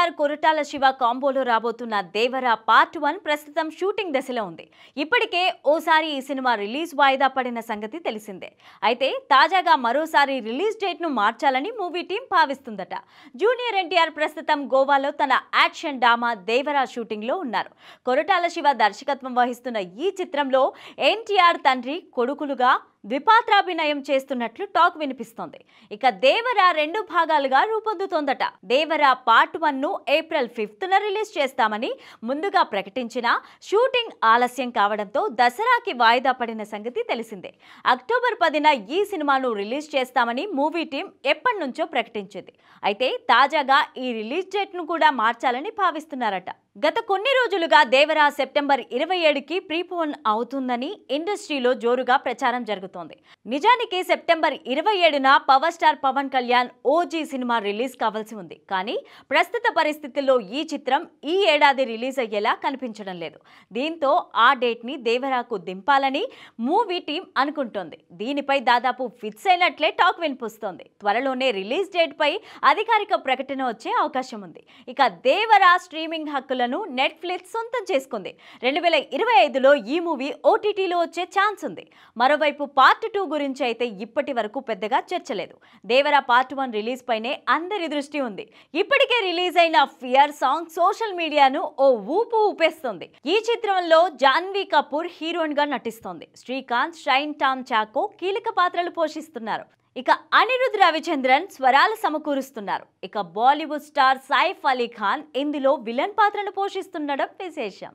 ఎన్టీఆర్ కొరటాల శివ కాంబోలో రాబోతున్న దేవర పార్ట్ 1 ప్రస్తుతం షూటింగ్ దశలో ఉంది. ఇప్పటికే ఓసారి ఈ సినిమా రిలీజ్ వాయిదా పడిన సంగతి తెలిసిందే. అయితే తాజాగా మరోసారి రిలీజ్ డేట్ ను మార్చాలని మూవీ టీం భావిస్తుందట. జూనియర్ ఎన్టీఆర్ ప్రస్తుతం గోవాలో తన యాక్షన్ డ్రామా దేవర షూటింగ్ లో ఉన్నారు. కొరటాల శివ దర్శకత్వం వహిస్తున్న ఈ చిత్రంలో ఎన్టీఆర్ తండ్రి కొడుకులుగా ద్విపాత్రాభినయం చేస్తున్నట్లు టాక్ వినిపిస్తోంది. ఇక దేవర 2 భాగాలుగా రూపొందుతోందట. దేవర పార్ట్ 1 ను ఏప్రిల్ 5న రిలీజ్ చేస్తామని ముందుగా ప్రకటించిన షూటింగ్ ఆలస్యం కావడంతో దసరాకి వాయిదా పడిన సంగతి తెలిసిందే. అక్టోబర్ 10న ఈ సినిమాను రిలీజ్ చేస్తామని మూవీ టీం ఎప్పటినుంచో ప్రకటించింది. అయితే తాజాగా ఈ రిలీజ్ డేట్ ను కూడా మార్చాలని భావిస్తున్నారట. గత కొన్ని రోజులుగా దేవర సెప్టెంబర్ 27కి ప్రీపోన్ అవుతుందని ఇండస్ట్రీలో జోరుగా ప్రచారం జరుగుతోంది. నిజానికి సెప్టెంబర్ 27న power star Pawan Kalyan OG cinema release కావాల్సి ఉంది. కానీ ప్రస్తుత పరిస్థితుల్లో ఈ చిత్రం ఈ ఏడాది రిలీజ్ అయ్యేలా కనిపించడం లేదు. దీంతో ఆ డేట్ ని దేవరకు దింపాలని మూవీ టీం అనుకుంటోంది. దీనిపై దాదాపు ఫిక్స్ అయినట్లే టాక్ వినిపిస్తోంది. త్వరలోనే రిలీజ్ డేట్ పై అధికారిక ప్రకటన వచ్చే అవకాశం ఉంది. ఇక దేవర స్ట్రీమింగ్ హక్కులను నెట్ఫ్లిక్స్ సొంతం చేసుకుంది. 2025లో ఈ మూవీ ఓటీటీలో వచ్చే ఛాన్స్ ఉంది. మరోవైపు పార్ట్ 2 గురించి అయితే ఇప్పటి వరకు పెద్దగా చర్చ లేదు. దేవర పార్ట్ 1 రిలీజ్ పైనే అందరి దృష్టి ఉంది. ఇప్పటికే రిలీజ్ అయిన ఫియర్ సాంగ్ సోషల్ మీడియాను ఓ ఊపు ఊపేస్తుంది. ఈ చిత్రంలో జాన్వీ కపూర్ హీరోయిన్ గా నటిస్తోంది. శ్రీకాంత్, షైన్ టామ్ చాకో కీలక పాత్రలు పోషిస్తున్నారు. ఇక అనిరుద్ రవిచంద్రన్ స్వరాలు సమకూరుస్తున్నారు. ఇక బాలీవుడ్ స్టార్ సైఫ్ అలీ ఖాన్ ఇందులో విలన్ పాత్రను పోషిస్తుండడం విశేషం.